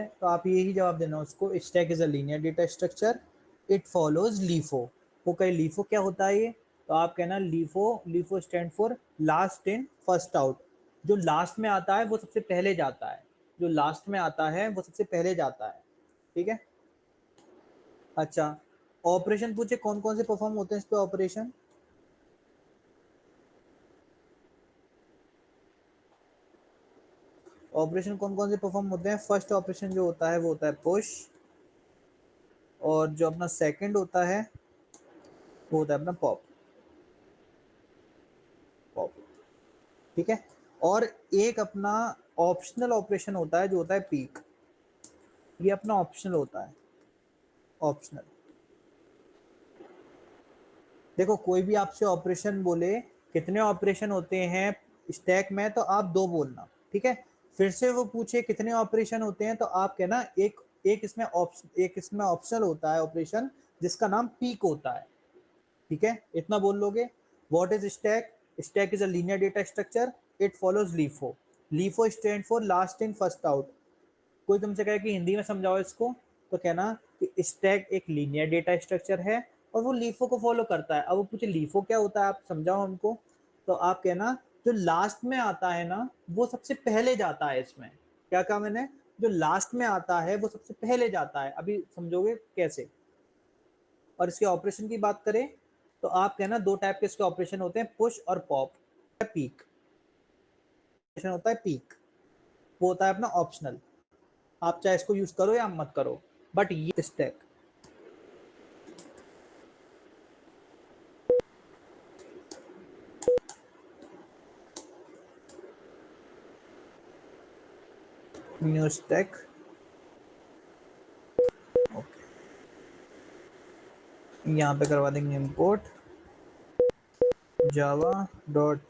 तो आप यही जवाब देना उसको, stack is a linear data structure, it follows LIFO. वो कहे लीफो क्या होता है ये, तो आप कहना LIFO, LIFO stand for last in first out. जो लास्ट में आता है वो सबसे पहले जाता है, जो लास्ट में आता है वो सबसे पहले जाता है, ठीक है। अच्छा, ऑपरेशन पूछे कौन कौन से परफॉर्म होते हैं इस पे ऑपरेशन। ऑपरेशन कौन कौन से परफॉर्म होते हैं, फर्स्ट ऑपरेशन जो होता है वो होता है पुश, और जो अपना सेकंड होता है वो होता है अपना पॉप, पॉप, ठीक है। और एक अपना ऑप्शनल ऑपरेशन होता है जो होता है पीक, ये अपना ऑप्शनल होता है, ऑप्शनल। देखो कोई भी आपसे ऑपरेशन बोले कितने ऑपरेशन होते हैं स्टैक में, तो आप दो बोलना, ठीक है। फिर से वो पूछे कितने ऑपरेशन होते हैं, तो आप कहना एक, एक इसमें ऑप्शनल होता है ऑपरेशन जिसका नाम पीक होता है, ठीक है। इतना बोल लोगे। What is stack, stack is a linear data structure, it follows LIFO, LIFO stand for last in first out. कोई तुमसे कहे कि हिंदी में समझाओ इसको, तो कहना कि स्टैक एक लीनियर डेटा स्ट्रक्चर है और वो लीफो को फॉलो करता है। अब वो पूछे लीफो क्या होता है, आप समझाओ हमको, तो आप कहना जो लास्ट में आता है ना वो सबसे पहले जाता है इसमें। क्या कहा मैंने, जो लास्ट में आता है वो सबसे पहले जाता है, अभी समझोगे कैसे। और इसके ऑपरेशन की बात करें तो आप कहना दो टाइप के इसके ऑपरेशन होते हैं, पुश और पॉप। पीक ऑपरेशन होता है पीक, वो होता है अपना ऑप्शनल, आप चाहे इसको यूज करो या मत करो, बट ये स्टैक। न्यू स्टैक, ओके, यहाँ पे करवा देंगे import Java dot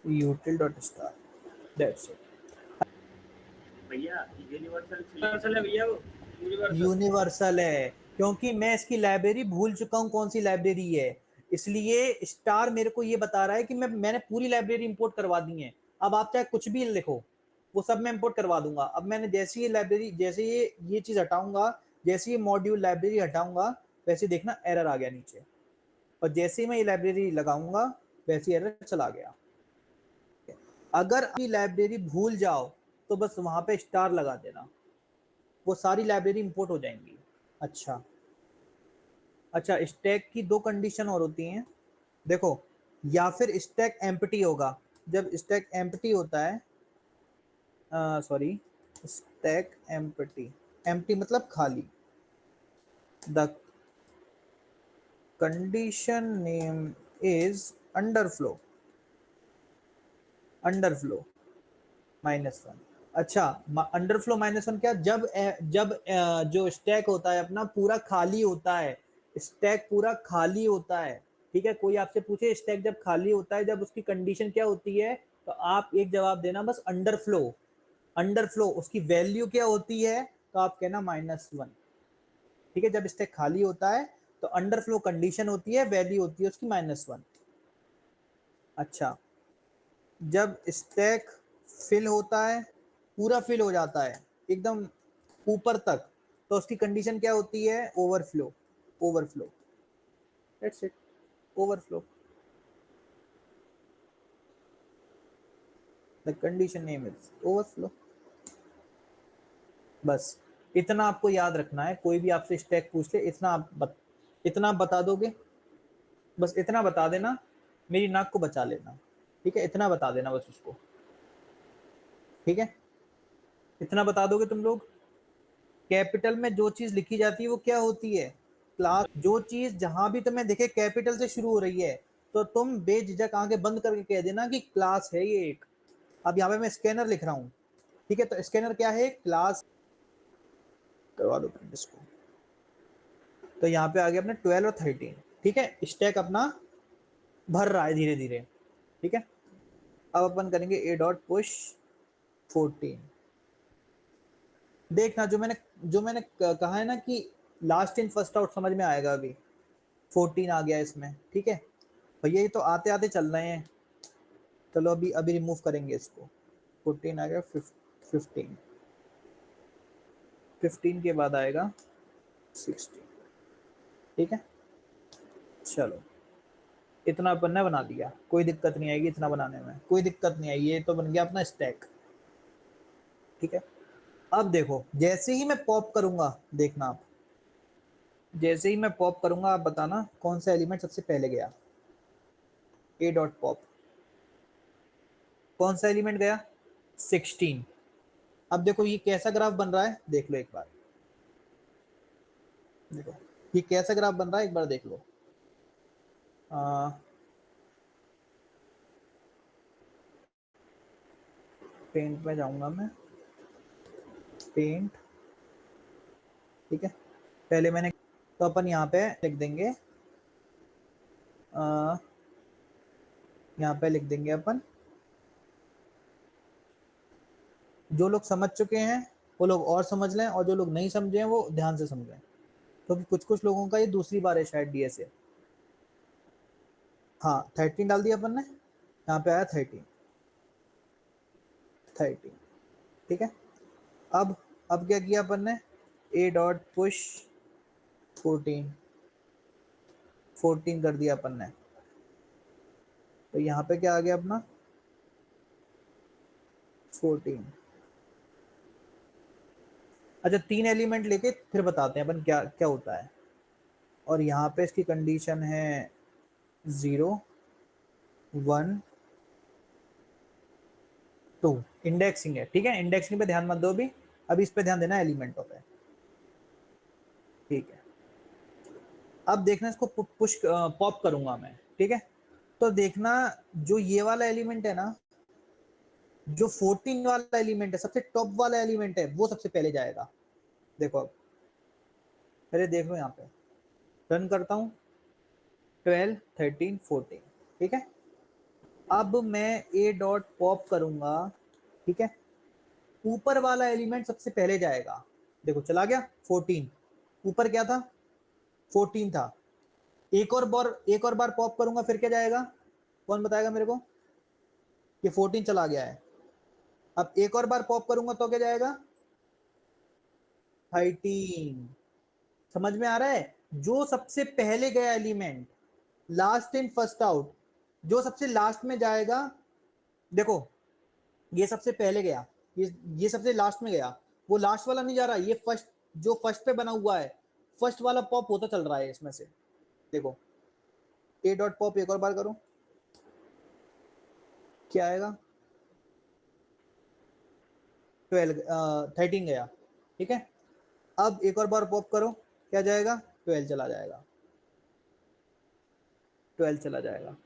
यूटिल dot star, that's it. भैया यूनिवर्सल है भैया, वो यूनिवर्सल है क्योंकि मैं इसकी लाइब्रेरी भूल चुका हूँ कौन सी लाइब्रेरी है, इसलिए स्टार मेरे को ये बता रहा है कि मैंने पूरी लाइब्रेरी इंपोर्ट करवा दी है। अब आप चाहे कुछ भी लिखो वो सब मैं इंपोर्ट करवा दूंगा। अब मैंने जैसे ये लाइब्रेरी, जैसे ये चीज हटाऊंगा, जैसे ये मॉड्यूल लाइब्रेरी हटाऊंगा, वैसे देखना एरर आ गया नीचे, और जैसे ही मैं ये लाइब्रेरी लगाऊंगा वैसे एरर चला गया। अगर आप लाइब्रेरी भूल जाओ तो बस वहां पे स्टार लगा देना, वो सारी लाइब्रेरी इंपोर्ट हो जाएंगी। अच्छा, अच्छा, स्टैक की दो कंडीशन और होती हैं, देखो, या फिर स्टैक एम्प्टी होगा। जब स्टैक एम्प्टी होता है, सॉरी, स्टैक एम्प्टी, एम्प्टी मतलब खाली, the condition name is underflow, underflow -1। अच्छा, अंडरफ्लो -1 क्या, जब जो स्टैक होता है अपना पूरा खाली होता है, स्टैक पूरा खाली होता है, ठीक है। कोई आपसे पूछे स्टैक जब खाली होता है, जब उसकी कंडीशन क्या होती है, तो आप एक जवाब देना बस अंडरफ्लो। अंडरफ्लो उसकी वैल्यू क्या होती है, तो आप कहना -1, ठीक है। जब स्टैक खाली होता है तो अंडरफ्लो कंडीशन होती है, वैल्यू होती है उसकी -1। अच्छा, जब स्टैक फिल होता है, पूरा फिल हो जाता है एकदम ऊपर तक, तो उसकी कंडीशन क्या होती है, overflow, overflow, that's it, overflow, the condition name is overflow. बस इतना आपको याद रखना है, कोई भी आपसे स्टैक पूछ ले इतना इतना आप बता दोगे, बस इतना बता देना, मेरी नाक को बचा लेना, ठीक है। इतना बता देना बस उसको, ठीक है। इतना बता दोगे तुम लोग। कैपिटल में जो चीज लिखी जाती है वो क्या होती है, क्लास। जो चीज जहां भी तुम्हें दिखे कैपिटल से शुरू हो रही है, तो तुम बेझिझक आंखें बंद करके कह देना कि क्लास है ये एक। अब यहाँ पे मैं स्कैनर लिख रहा हूँ, ठीक है, तो स्कैनर क्या है, क्लास। करवा दो प्रिंट इसको, तो यहाँ पे आ गया अपने 12 और 13, ठीक है। स्टैक अपना भर रहा है धीरे धीरे, ठीक है। अब अपन करेंगे ए डॉट पुश 14। देखना जो मैंने कहा है ना कि लास्ट इन फर्स्ट आउट समझ में आएगा। अभी 14 आ गया इसमें, ठीक है भैया, ये तो आते आते चल रहे हैं। चलो अभी अभी रिमूव करेंगे इसको, 14 आ गया, 15, 15 के बाद आएगा 16, ठीक है। चलो इतना अपन ने बना दिया, कोई दिक्कत नहीं आएगी इतना बनाने में, कोई दिक्कत नहीं आई, ये तो बन गया अपना स्टैक, ठीक है। अब देखो जैसे ही मैं पॉप करूंगा, देखना आप, जैसे ही मैं पॉप करूंगा आप बताना कौन सा एलिमेंट सबसे पहले गया। ए डॉट पॉप, कौन सा एलिमेंट गया? 16। अब देखो ये कैसा ग्राफ बन रहा है, देख लो एक बार, देखो ये कैसा ग्राफ बन रहा है एक बार देख लो। पेंट में जाऊंगा मैं, पेंट, ठीक है। पहले मैंने, तो अपन यहाँ पे लिख देंगे, यहाँ पे लिख देंगे अपन, जो लोग समझ चुके हैं वो लोग और समझ लें, और जो लोग नहीं समझे हैं वो ध्यान से समझें, क्योंकि कुछ लोगों का ये दूसरी बार है शायद डीएसए। हाँ 13 डाल दिया अपन ने, यहाँ पे आया 13, ठीक है। अब क्या किया अपन ने, ए डॉट पुश 14 कर दिया अपन ने, तो यहाँ पे क्या आ गया अपना 14। अच्छा 3 एलिमेंट लेके फिर बताते हैं अपन क्या क्या होता है। और यहाँ पे इसकी कंडीशन है 0 1 2, इंडेक्सिंग है, ठीक है। इंडेक्सिंग पे ध्यान मत दो अभी इस पे ध्यान देना एलिमेंटों पे, ठीक है। अब देखना इसको पुश पॉप करूंगा मैं, ठीक है। तो देखना जो ये वाला एलिमेंट है ना, जो 14 वाला एलिमेंट है, सबसे टॉप वाला एलिमेंट है, वो सबसे पहले जाएगा। देखो अब पहले देख लो, यहाँ पे रन करता हूँ, 12 13 14, ठीक है। अब मैं ए डॉट पॉप करूंगा, ठीक है, ऊपर वाला एलिमेंट सबसे पहले जाएगा। देखो चला गया 14, ऊपर क्या था 14 था। एक और बार पॉप करूंगा फिर क्या जाएगा, कौन बताएगा मेरे को? ये 14 चला गया है। अब एक और बार पॉप करूंगा तो क्या जाएगा 13। समझ में आ रहा है? जो सबसे पहले गया element, last in first out, जो सबसे लास्ट में जाएगा, देखो ये सबसे पहले गया, ये सबसे लास्ट में गया, वो लास्ट वाला नहीं जा रहा, ये फर्स्ट, जो फर्स्ट पे बना हुआ है, फर्स्ट वाला पॉप होता चल रहा है इसमें से। देखो ए डॉट पॉप एक और बार करो, क्या आएगा 12 13 गया, ठीक है। अब एक और बार पॉप करो, क्या जाएगा 12 चला जाएगा, 12 चला जाएगा,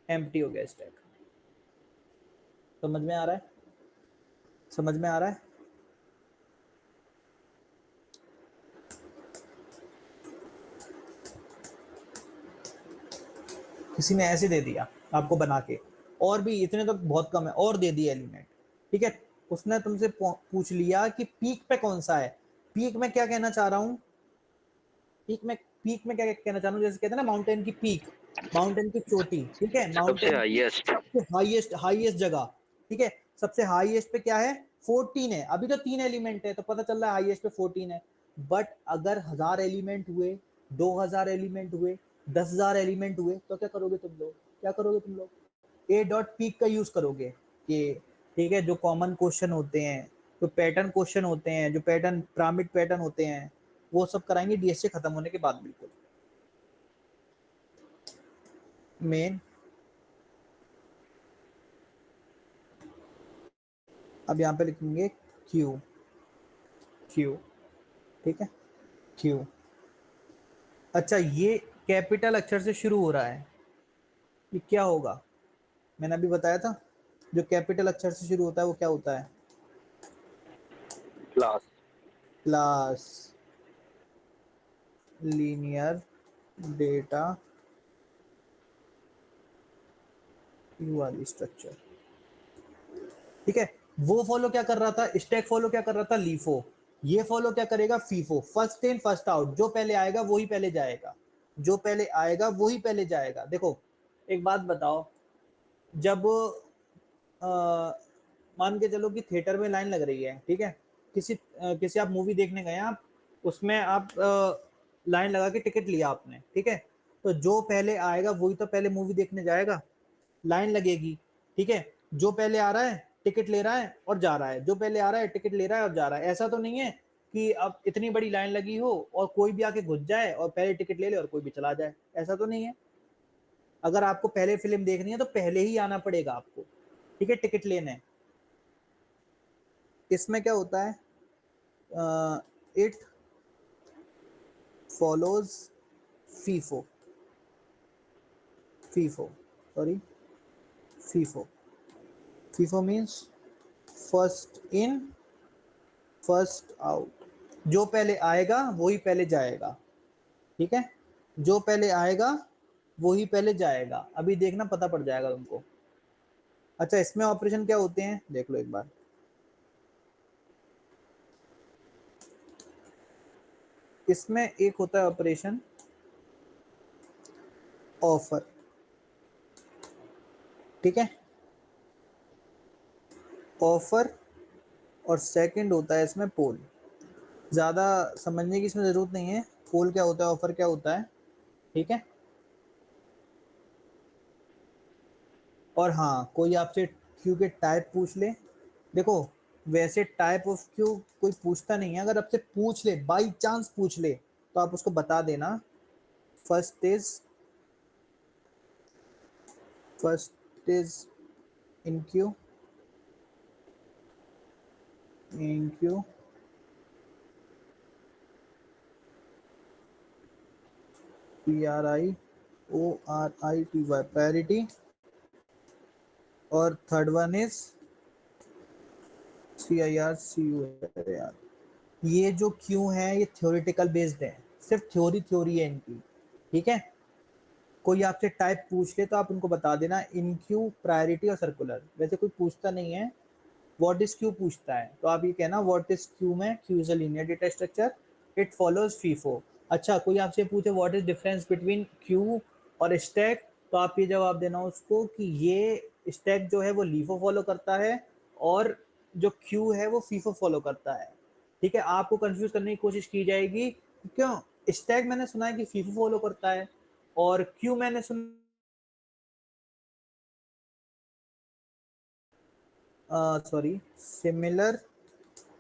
एम्प्टी हो गया स्टैक। समझ में आ रहा है? समझ में आ रहा है? किसी ने ऐसे दे दिया आपको बना के, और भी इतने तो बहुत कम है, और दे दिए एलिमेंट, ठीक है। उसने तुमसे पूछ लिया कि पीक पे कौन सा है। पीक में क्या कहना चाह रहा हूँ, पीक में क्या कहना चाह रहा हूँ, जैसे कहते हैं ना माउंटेन की पीक, माउंटेन की चोटी, ठीक है, सबसे माउंटेन की हाईएस्ट। हाईएस्ट हाईएस्ट जगह, ठीक है। सबसे हाईएस्ट पे क्या है 14 है, अभी तो 3 एलिमेंट है तो पता चल रहा है हाईएस्ट पे 14 है। बट अगर 1000 एलिमेंट हुए, 2000 एलिमेंट हुए, 10,000 एलिमेंट हुए, तो क्या करोगे तुम लोग, क्या करोगे तुम लोग? ए डॉट पीक का यूज करोगे कि, ठीक है, जो कॉमन क्वेश्चन होते हैं, जो पैटर्न क्वेश्चन होते हैं, जो पैटर्न पिरामिड पैटर्न होते हैं, वो सब कराएंगे डीएसए खत्म होने के बाद। बिल्कुल मेन, अब यहाँ पे लिखेंगे क्यू, क्यू, ठीक है, क्यू। अच्छा ये कैपिटल अक्षर से शुरू हो रहा है, ये क्या होगा? मैंने अभी बताया था, जो कैपिटल अक्षर से शुरू होता है वो क्या होता है? क्लास। क्लास, लीनियर डेटा वाली स्ट्रक्चर, ठीक है। वो फॉलो क्या कर रहा था, स्टैक फॉलो क्या कर रहा था, लीफो। ये फॉलो क्या करेगा, FIFO, first in first out, जो पहले आएगा वही पहले जाएगा, जो पहले आएगा वही पहले जाएगा। देखो एक बात बताओ, जब मान के चलो कि थिएटर में लाइन लग रही है, ठीक है, किसी आप मूवी देखने गए, आप उसमें आप लाइन लगा के टिकट लिया आपने, ठीक है, तो जो पहले आएगा वही तो पहले मूवी देखने जाएगा, लाइन लगेगी, ठीक है, जो पहले आ रहा है टिकट ले रहा है और जा रहा है, जो पहले आ रहा है टिकट ले रहा है और जा रहा है। ऐसा तो नहीं है कि अब इतनी बड़ी लाइन लगी हो और कोई भी आके घुस जाए और पहले टिकट ले ले और कोई भी चला जाए, ऐसा तो नहीं है। अगर आपको पहले फिल्म देखनी है तो पहले ही आना पड़ेगा आपको, ठीक है, टिकट लेने। इसमें क्या होता है, it follows FIFO FIFO sorry FIFO FIFO means first in first out. जो पहले आएगा वही पहले जाएगा, ठीक है, जो पहले आएगा वही पहले जाएगा। अभी देखना पता पड़ जाएगा तुमको। अच्छा, इसमें ऑपरेशन क्या होते हैं देख लो एक बार। इसमें एक होता है ऑपरेशन ऑफर, ठीक है, ऑफर, और सेकंड होता है इसमें पोल। ज्यादा समझने की इसमें जरूरत नहीं है, पोल क्या होता है, ऑफर क्या होता है, ठीक है। और हाँ, कोई आपसे क्यू के टाइप पूछ ले, देखो वैसे टाइप ऑफ क्यू कोई पूछता नहीं है, अगर आपसे पूछ ले, बाई चांस पूछ ले, तो आप उसको बता देना first is in Q PRIORITY priority, और थर्ड वन इज CIRCU। ये जो क्यू है ये थ्योरेटिकल बेस्ड है, सिर्फ थ्योरी है इनकी, ठीक है। कोई आपसे टाइप पूछ ले तो आप उनको बता देना इन क्यू, प्रायोरिटी और सर्कुलर। वैसे कोई पूछता नहीं है, व्हाट इज क्यू पूछता है, तो आप ये कहना व्हाट इज क्यू में, Q is a linear data structure, it follows FIFO. अच्छा, कोई आपसे पूछे what is difference between Q और स्टैक, तो आप ये जवाब देना उसको कि ये स्टैक जो है वो लीफो फॉलो करता है और जो क्यू है वो फीफो फॉलो करता है, ठीक है। आपको कंफ्यूज करने की कोशिश की जाएगी, क्यों स्टैक मैंने सुना है कि फीफो फॉलो करता है और क्यू मैंने सुना सॉरी सिमिलर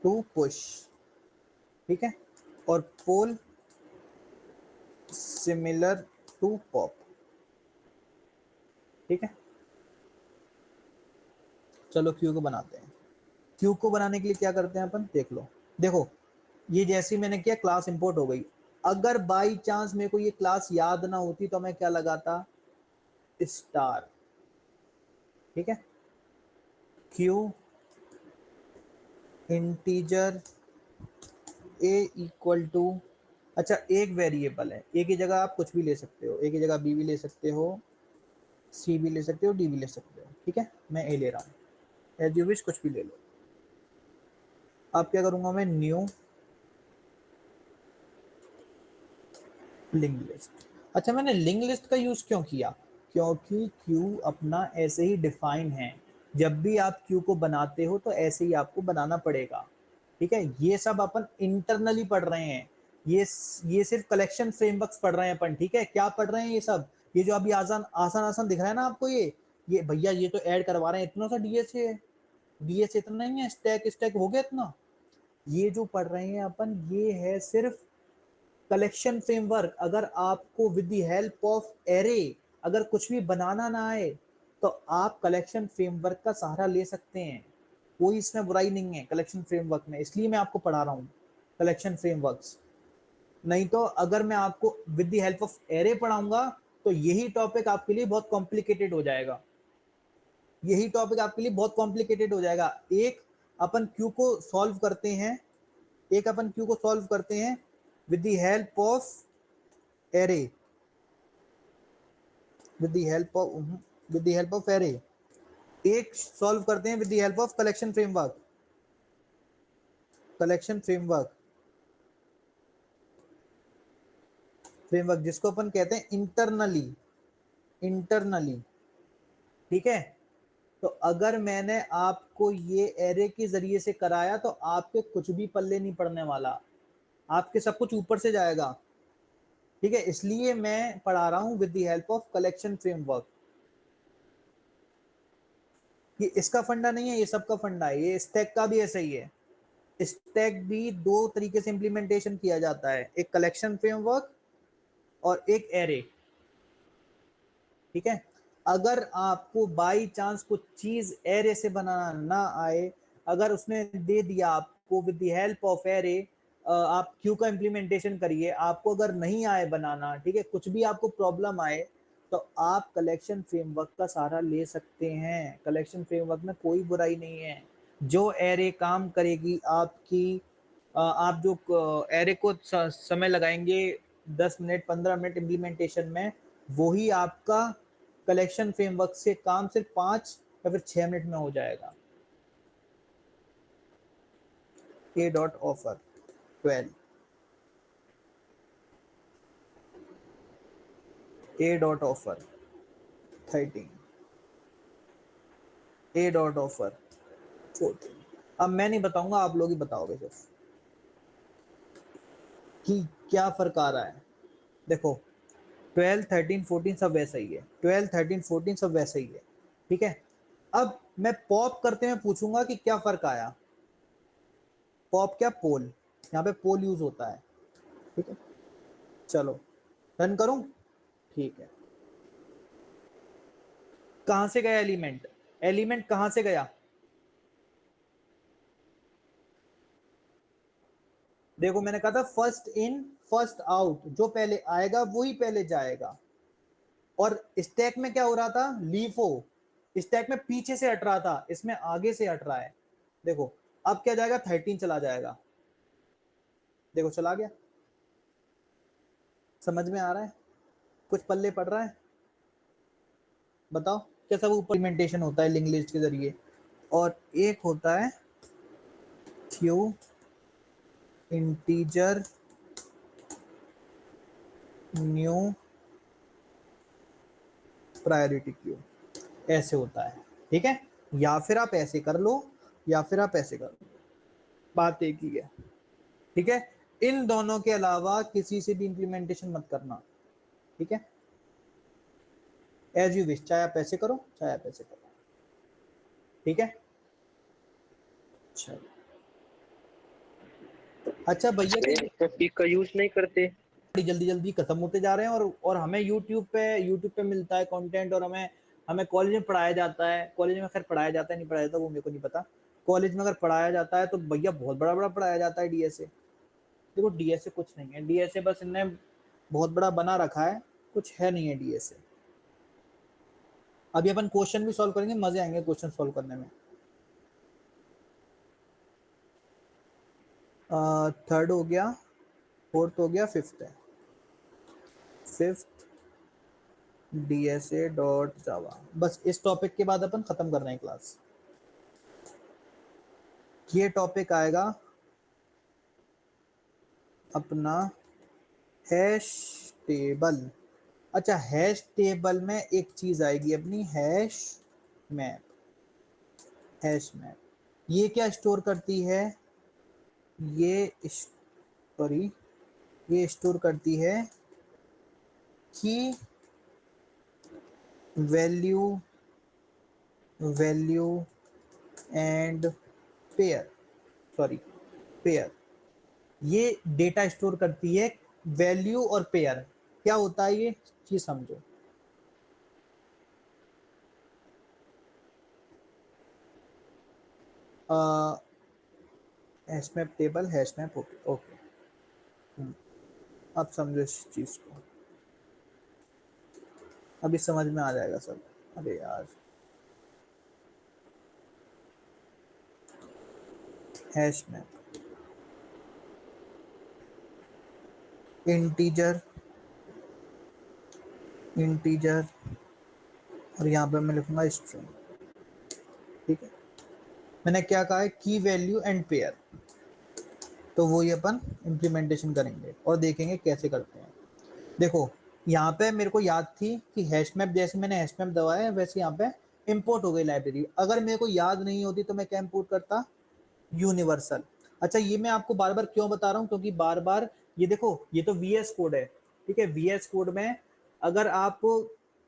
टू पुश, ठीक है, और पोल सिमिलर टू पॉप, ठीक है। चलो क्यू को बनाते हैं। क्यू को बनाने के लिए क्या करते हैं अपन, देख लो, देखो ये जैसी मैंने किया क्लास इंपोर्ट हो गई। अगर बाई चांस मेरे को ये क्लास याद ना होती तो मैं क्या लगाता, स्टार, ठीक है, Q integer A equal to, अच्छा एक वेरिएबल है, ए की जगह आप कुछ भी ले सकते हो, ए की जगह बी भी ले सकते हो, सी भी ले सकते हो, डी भी ले सकते हो, ठीक है, मैं ए ले रहा हूँ, एज यू विश कुछ भी ले लो। अब क्या करूंगा मैं, न्यू लिंक लिस्ट। अच्छा, मैंने लिंक लिस्ट का यूज क्यों किया, क्योंकि क्यू अपना ऐसे ही डिफाइन है, जब भी आप क्यू को बनाते हो तो ऐसे ही आपको बनाना पड़ेगा, ठीक है। ये सब अपन इंटरनली पढ़ रहे हैं, ये सिर्फ कलेक्शन फ्रेमवर्क्स पढ़ रहे हैं अपन, ठीक है। क्या पढ़ रहे हैं ये सब, ये जो अभी आसान आसान आसान दिख रहा है ना आपको, ये भैया ये तो ऐड करवा रहे हैं, इतना सा डीएसए है, डीएसए इतना नहीं है, स्टैक स्टैक हो गया इतना। ये जो पढ़ रहे हैं अपन, ये है सिर्फ कलेक्शन फ्रेमवर्क। अगर आपको with the help of array अगर कुछ भी बनाना ना आए तो आप कलेक्शन फ्रेमवर्क का सहारा ले सकते हैं, कोई इसमें बुराई नहीं है कलेक्शन फ्रेमवर्क में, इसलिए मैं आपको पढ़ा रहा हूँ कलेक्शन फ्रेमवर्क्स। नहीं तो अगर मैं आपको with the help of array पढ़ाऊंगा तो यही टॉपिक आपके लिए बहुत कॉम्प्लिकेटेड हो जाएगा, यही टॉपिक आपके लिए बहुत कॉम्प्लिकेटेड हो जाएगा। एक अपन क्यू को सॉल्व करते हैं, एक अपन क्यू को सॉल्व करते हैं with the help of array, with the help of with the help of array, एक सॉल्व करते हैं with the help of collection framework जिसको अपन कहते हैं इंटरनली, ठीक है। तो अगर मैंने आपको ये एरे के जरिए से कराया तो आपके कुछ भी पल्ले नहीं पड़ने वाला, आपके सब कुछ ऊपर से जाएगा, ठीक है। इसलिए मैं पढ़ा रहा हूं with the help of collection framework. ये इसका फंडा नहीं है, ये सबका फंडा है। ये स्टैक का भी ऐसा ही है। स्टैक भी दो तरीके से इंप्लीमेंटेशन किया जाता है, एक कलेक्शन फ्रेमवर्क और एक एरे, ठीक है। अगर आपको बाई चांस कुछ चीज एरे से बनाना ना आए, अगर उसने दे दिया आपको with the help of array, आप क्यू का इंप्लीमेंटेशन करिए, आपको अगर नहीं आए बनाना, ठीक है, कुछ भी आपको प्रॉब्लम आए, तो आप कलेक्शन फ्रेमवर्क का सहारा ले सकते हैं। कलेक्शन फ्रेमवर्क में कोई बुराई नहीं है। जो एरे काम करेगी आपकी, आप जो एरे को समय लगाएंगे 10 मिनट 15 मिनट इम्प्लीमेंटेशन में, वही आपका कलेक्शन फ्रेमवर्क से काम सिर्फ 5 या फिर 6 मिनट में हो जाएगा। ए डॉट ऑफर 12, ए डॉट ऑफर 13, ए डॉट ऑफर 14। अब मैं नहीं बताऊंगा, आप लोग ही बताओगे सिर्फ कि क्या फर्क आ रहा है। देखो 12, 13, 14 सब वैसा ही है, 12, 13, 14 सब वैसा ही है, ठीक है। अब मैं पॉप करते हुए पूछूंगा कि क्या फर्क आया। पॉप क्या, पोल, यहाँ पे पोल यूज होता है, ठीक है। चलो रन करूं, ठीक है। कहां से गया एलिमेंट, एलिमेंट कहां से गया, देखो मैंने कहा था फर्स्ट इन फर्स्ट आउट, जो पहले आएगा वही पहले जाएगा। और स्टैक में क्या हो रहा था, लीफो स्टैक में पीछे से हट रहा था, इसमें आगे से हट रहा है। देखो अब क्या जाएगा, 13 चला जाएगा, देखो चला गया। समझ में आ रहा है, कुछ पल्ले पड़ रहा है, बताओ कैसा वो इम्प्लीमेंटेशन होता है लिंक लिस्ट के जरिए। और एक होता है Q integer new priority queue, ऐसे होता है, ठीक है। या फिर आप ऐसे कर लो, या फिर आप ऐसे कर लो, बात एक ही है, ठीक है। इन दोनों के अलावा किसी से भी इंप्लीमेंटेशन मत करना, ठीक है। एज यू विश, चाहे आप ऐसे करो चाहे आप ऐसे करो, ठीक है। चलो अच्छा भैया, तो पीक का यूज नहीं करते। जल्दी जल्दी खत्म होते जा रहे हैं, और हमें यूट्यूब पे मिलता है कंटेंट, और हमें हमें कॉलेज में पढ़ाया जाता है। कॉलेज में खैर पढ़ाया जाता है नहीं पढ़ाया जाता वो मेरे को नहीं पता। कॉलेज में अगर पढ़ाया जाता है तो भैया बहुत बड़ा बड़ा पढ़ाया जाता है डीएसए। देखो डीएसए कुछ नहीं है, डीएसए बस इनने बहुत बड़ा बना रखा है, कुछ है नहीं है डीएसए। अभी अपन क्वेश्चन भी सॉल्व करेंगे, मजे आएंगे क्वेश्चन सॉल्व करने में। थर्ड हो गया, फोर्थ हो गया, फिफ्थ है। फिफ्थ डीएसए डॉट जावा, बस इस टॉपिक के बाद अपन खत्म कर रहे हैं क्लास। ये टॉपिक आएगा अपना हैश टेबल। अच्छा हैश टेबल में एक चीज आएगी अपनी, हैश मैप। हैश मैप ये क्या स्टोर करती है, ये सॉरी ये स्टोर करती है कि value value and pair, sorry pair, ये डेटा स्टोर करती है। वैल्यू और पेयर क्या होता है, ये चीज समझो। Hash map table, hash map, okay okay, अब समझो इस चीज को, अभी समझ में आ जाएगा सब। अरे यार, हैश मैप इंटीजर इंटीजर और यहाँ पे मैं लिखूंगा स्ट्रिंग, ठीक है। मैंने क्या कहा है, की वैल्यू एंड पेयर, तो वो ये अपन इम्प्लीमेंटेशन करेंगे और देखेंगे कैसे करते हैं। देखो यहाँ पे मेरे को याद थी कि हैश मैप, जैसे मैंने हैश मैप दबाया है वैसे यहाँ पे इंपोर्ट हो गई लाइब्रेरी। अगर मेरे को याद नहीं होती तो मैं क्या इंपोर्ट करता, यूनिवर्सल। अच्छा ये मैं आपको बार बार क्यों बता रहा हूँ, क्योंकि बार बार ये देखो ये तो वीएस कोड है, ठीक है। वीएस कोड में अगर आप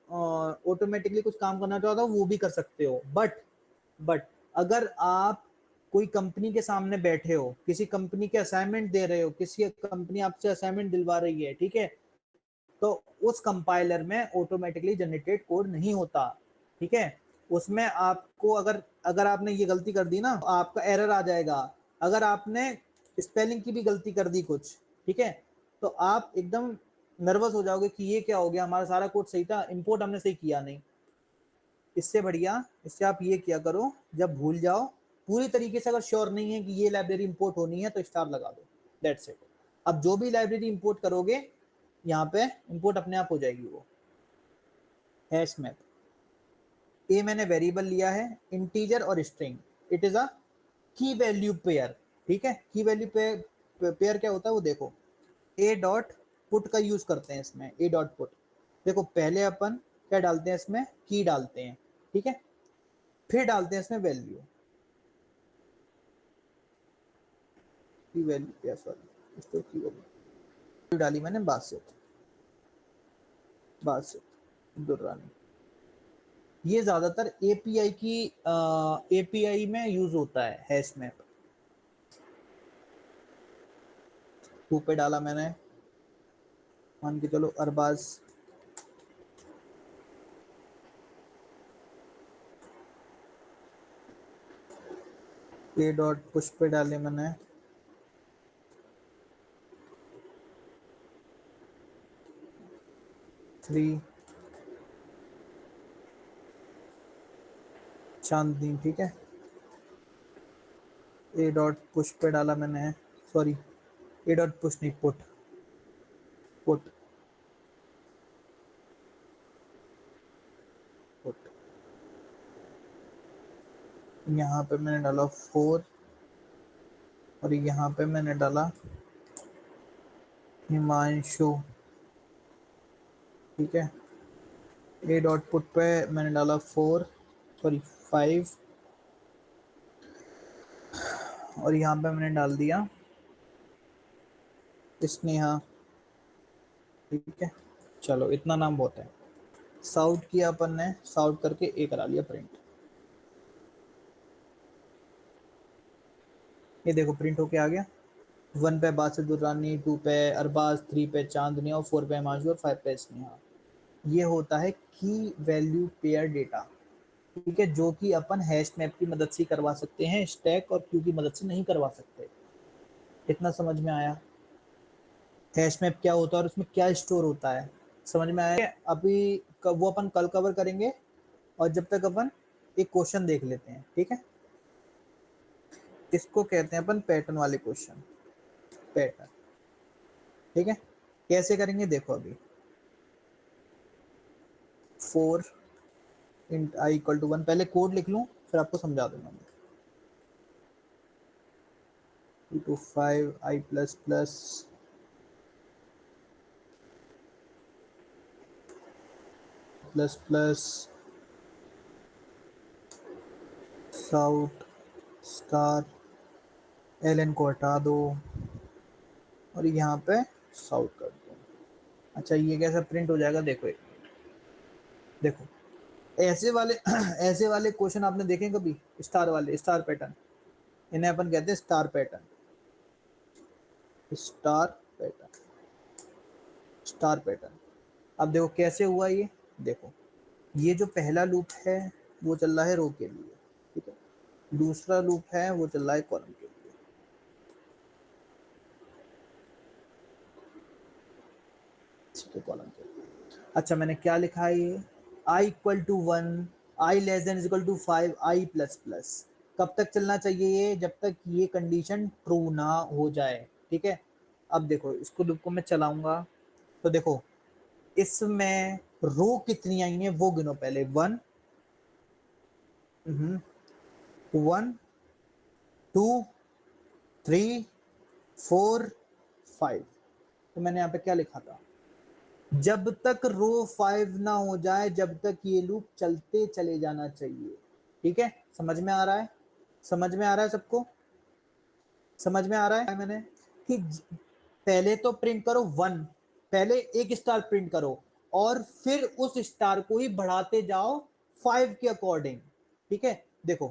ऑटोमेटिकली कुछ काम करना चाहो तो वो भी कर सकते हो, बट अगर आप कोई कंपनी के सामने बैठे हो, किसी कंपनी के असाइनमेंट दे रहे हो, किसी कंपनी आपसे असाइनमेंट दिलवा रही है, ठीक है, तो उस कंपाइलर में ऑटोमेटिकली जनरेटेड कोड नहीं होता, ठीक है। उसमें आपको अगर अगर आपने ये गलती कर दी ना, आपका एरर आ जाएगा। अगर आपने स्पेलिंग की भी गलती कर दी कुछ, ठीक है, तो आप एकदम नर्वस हो जाओगे कि ये क्या हो गया, हमारा सारा कोड सही था, इंपोर्ट हमने सही किया नहीं। इससे बढ़िया, इससे आप ये किया करो, जब भूल जाओ पूरी तरीके से, अगर श्योर नहीं है कि ये लाइब्रेरी इंपोर्ट होनी है तो स्टार लगा दो, दैट्स इट। अब जो भी लाइब्रेरी इंपोर्ट करोगे यहाँ पे इंपोर्ट अपने आप हो जाएगी वो। हैश मैप, ये मैंने वेरिएबल लिया है इंटीजर और स्ट्रिंग, इट इज अ की वैल्यू पेयर, ठीक है। की वैल्यू पेयर क्या होता है वो देखो, ए डॉट पुट का यूज करते हैं इसमें, ए डॉट पुट। देखो पहले अपन क्या डालते हैं इसमें, की डालते हैं, ठीक है, फिर डालते हैं इसमें वैल्यू, की वैल्यू या सॉरी इसको की वैल्यू डाली मैंने, बासित बासित दुर्रानी। ये ज्यादातर एपीआई में यूज होता है हैश मैप। टू पे डाला मैंने, मान के चलो अरबाज, ए डॉट पुश पे डाले मैंने, थ्री चांदनी, ठीक है। ए डॉट पुश पे डाला मैंने, सॉरी ए डॉट पुश नहीं, पुट पुट पुट। यहाँ पे मैंने डाला 4 और यहाँ पे मैंने डाला हिमांशु, ठीक है। ए डॉट पुट पे मैंने डाला 4 सॉरी 5 और यहाँ पे मैंने डाल दिया स्नेहा, ठीक है। चलो इतना नाम बहुत है। साउट किया अपन ने, साउट करके ए करा लिया प्रिंट। ये देखो प्रिंट होके आ गया। 1 पे बासित दुर्रानी, 2 पे अरबाज, 3 पे चांदनी और 4 पे हिमांशु और 5 पे स्नेहा। ये होता है की वैल्यू पेयर डेटा, ठीक है, जो कि अपन हैश मैप की मदद से करवा सकते हैं, स्टैक और क्यू की मदद से नहीं करवा सकते। इतना समझ में आया हैश मैप क्या होता है और उसमें क्या स्टोर होता है, समझ में आया। अभी वो अपन कल कवर करेंगे, और जब तक अपन एक क्वेश्चन देख लेते हैं, ठीक है। इसको कहते हैं अपन पैटर्न वाले क्वेश्चन, पैटर्न, ठीक है। कैसे करेंगे देखो, अभी 4 इंट आई इक्वल टू 1, पहले कोड लिख लूँ फिर आपको समझा दूंगा मैं। 2 to 5 I plus plus plus plus साउट स्टार, एल को हटा दो और यहाँ पे साउट कर दो। अच्छा ये कैसा प्रिंट हो जाएगा देखो, एक देखो ऐसे वाले ऐसे वाले क्वेश्चन आपने देखे कभी, स्टार वाले, स्टार पैटर्न, इन्हें अपन कहते हैं star pattern, star pattern, star pattern. अब देखो कैसे हुआ ये, देखो ये जो पहला लूप है वो चल रहा है रो के लिए, ठीक है, दूसरा लूप है वो चल रहा है कॉलम के लिए, ठीक है, कॉलम के लिए। अच्छा मैंने क्या लिखा है, ये i equal to 1, i less than equal to 5, I plus plus. कब तक चलना चाहिए ये, जब तक ये कंडीशन ट्रू ना हो जाए, ठीक है। अब देखो इसको लूप को मैं चलाऊंगा तो देखो इसमें रो कितनी आई हैं वो गिनो पहले, 1 1 2 3 4 5। तो मैंने यहाँ पे क्या लिखा था, जब तक रो 5 ना हो जाए, जब तक ये लूप चलते चले जाना चाहिए। ठीक है, समझ में आ रहा है? समझ में आ रहा है सबको? समझ में आ रहा है मैंने कि पहले तो प्रिंट करो 1, पहले एक स्टार प्रिंट करो और फिर उस स्टार को ही बढ़ाते जाओ 5 के अकॉर्डिंग। ठीक है, देखो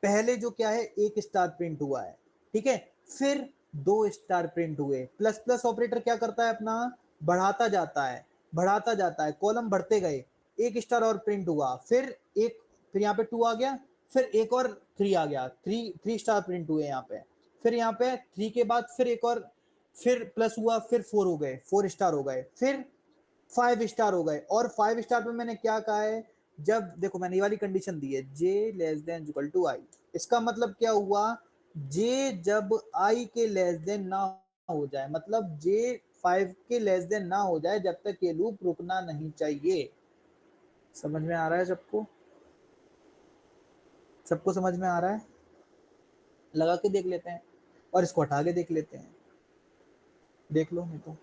पहले जो क्या है, एक स्टार प्रिंट हुआ है, ठीक है, फिर 2 स्टार प्रिंट हुए। प्लस प्लस ऑपरेटर क्या करता है अपना, बढ़ाता जाता है, बढ़ाता जाता है, कॉलम बढ़ते गए, एक स्टार और प्रिंट हुआ, फिर एक, फिर यहाँ पे 2 आ गया, फिर एक और 3 आ गया, 3 स्टार प्रिंट हुए यहाँ पे, फिर यहाँ पे 3 के बाद फिर एक और, फिर प्लस हुआ, फिर 4 हो गए, 4 स्टार हो गए, फिर 5 स्टार हो गए। और 5 स्टार पे मैंने क्या कहा है, जब देखो मैंने ये वाली कंडीशन दी है, j less than equal to i. इसका मतलब क्या हुआ, j जब i के लेस देन ना हो जाए, मतलब j 5 के लेस देन ना हो जाए, जब तक ये लूप रुकना नहीं चाहिए। समझ में आ रहा है सबको? सबको समझ में आ रहा है? लगा के देख लेते हैं और इसको हटा के देख लेते हैं, देख लो नहीं तो।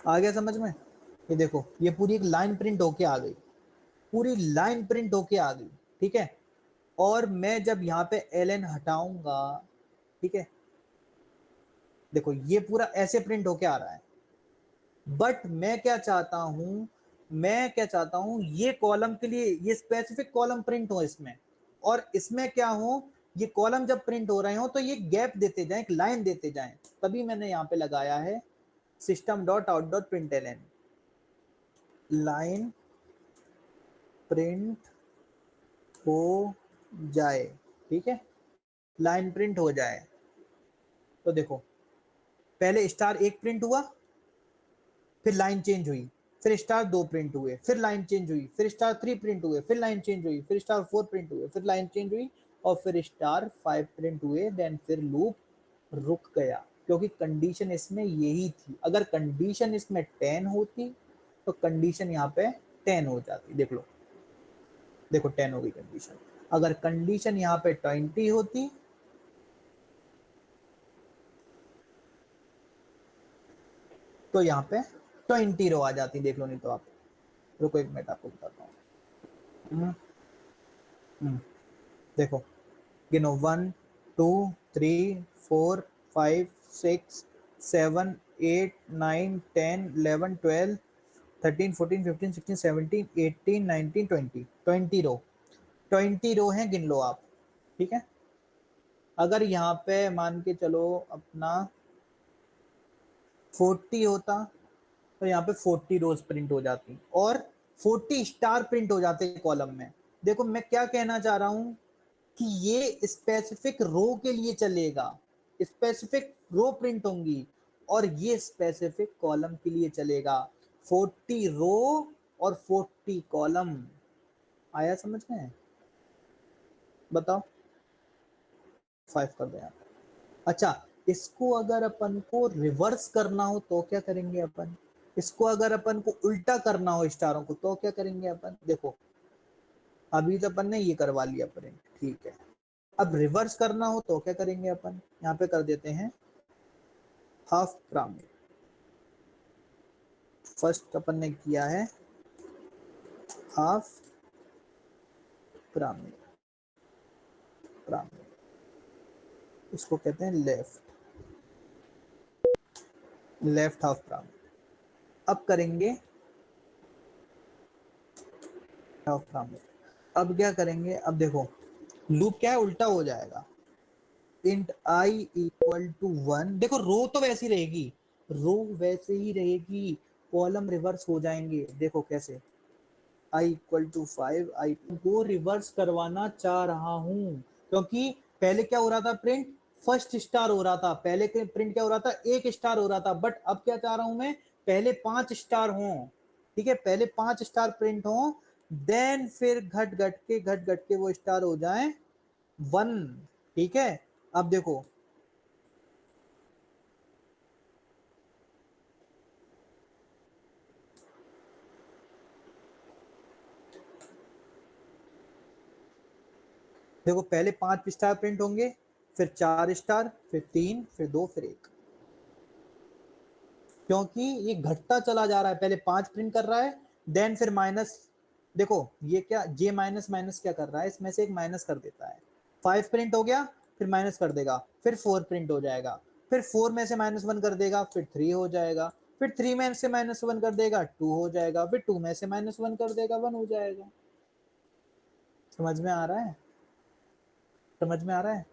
आ गया समझ में? ये देखो, ये पूरी एक लाइन प्रिंट होके आ गई, पूरी लाइन प्रिंट होके आ गई। ठीक है, और मैं जब यहाँ पे ln हटाऊंगा, ठीक है, देखो ये पूरा ऐसे प्रिंट होके आ रहा है, बट मैं क्या चाहता हूं, मैं क्या चाहता हूं, ये कॉलम के लिए ये स्पेसिफिक कॉलम प्रिंट हो इसमें, और इसमें क्या हो, ये कॉलम जब प्रिंट हो रहे हो तो ये गैप देते जाएं, एक लाइन देते जाएं। तभी मैंने यहाँ पे लगाया है system dot out dot print ln, line print हो जाए। ठीक है, लाइन प्रिंट हो जाए। तो देखो पहले स्टार 1 प्रिंट हुआ, फिर लाइन चेंज हुई, फिर स्टार 2 प्रिंट हुए, फिर लाइन चेंज हुई, फिर स्टार 3 प्रिंट हुए, फिर लाइन चेंज हुई, फिर स्टार 4 प्रिंट हुए, फिर लाइन चेंज हुई, और फिर स्टार 5 प्रिंट हुए। देन फिर लूप रुक गया, क्योंकि कंडीशन इसमें यही थी। अगर कंडीशन इसमें 10 होती तो कंडीशन यहाँ पे 10 हो जाती। देख लो, देखो 10 हो गई कंडीशन। अगर कंडीशन यहाँ पे 20 होती तो यहाँ पे 20 रो आ जाती। देख लो नहीं तो आप, रुको एक मिनट आपको बताता हूँ। हम्म, देखो गिनो 1 2 3 4 5 6 7 8 9 10 11 12 13 14 15 16 17 18 19 20 20 रो, 20 रो हैं, गिन लो आप। ठीक है, अगर यहाँ पे मान के चलो अपना 40 होता तो यहाँ पे 40 रोज प्रिंट हो जाती और 40 स्टार प्रिंट हो जाते कॉलम में। देखो मैं क्या कहना चाह रहा हूं कि ये स्पेसिफिक रो के लिए चलेगा, स्पेसिफिक रो प्रिंट होंगी, और ये स्पेसिफिक कॉलम के लिए चलेगा। 40 रो और 40 कॉलम। आया समझ में? बताओ, 5 कर दो। अच्छा, इसको अगर अपन को रिवर्स करना हो तो क्या करेंगे अपन, इसको अगर अपन को उल्टा करना हो स्टारों को तो क्या करेंगे अपन। देखो अभी तो अपन ने ये करवा लिया प्रिंट, ठीक है, अब रिवर्स करना हो तो क्या करेंगे अपन, यहाँ पे कर देते हैं हाफ पिरामिड। फर्स्ट अपन ने किया है हाफ पिरामिड, पिरामिड इसको कहते हैं लेफ्ट, लेफ्ट हाफ पिरामिड। अब करेंगे हाफ पिरामिड। अब क्या करेंगे, अब देखो लूप क्या है, उल्टा हो जाएगा। इंट आई इक्वल टू 1, देखो रो तो वैसी रहेगी, रो वैसे ही रहेगी, कॉलम रिवर्स हो जाएंगे। देखो कैसे, आई इक्वल टू 5, आई को रिवर्स करवाना चाह रहा हूं, क्योंकि पहले क्या हो रहा था प्रिंट, फर्स्ट स्टार हो रहा था, पहले के प्रिंट क्या हो रहा था, एक स्टार हो रहा था, बट अब क्या चाह रहा हूं मैं, पहले 5 स्टार हो। ठीक है, पहले 5 स्टार प्रिंट हो, देन फिर घट घट के वो स्टार हो जाए 1। ठीक है, अब देखो देखो पहले 5 स्टार प्रिंट होंगे, फिर 4 स्टार, फिर 3, फिर 2, फिर 1। क्योंकि ये घटता चला जा रहा है, पहले 5 प्रिंट कर रहा है, देन फिर माइनस, देखो ये क्या जे माइनस माइनस क्या कर रहा है, इसमें से एक माइनस कर देता है, 5 प्रिंट हो गया, फिर माइनस कर देगा, फिर 4 प्रिंट हो जाएगा, फिर 4 में से -1 कर देगा, फिर 3 हो जाएगा, फिर 3 में से -1 कर देगा, 2 हो जाएगा, फिर 2 में से -1 कर देगा, 1 हो जाएगा। समझ में आ रहा है? समझ में आ रहा है?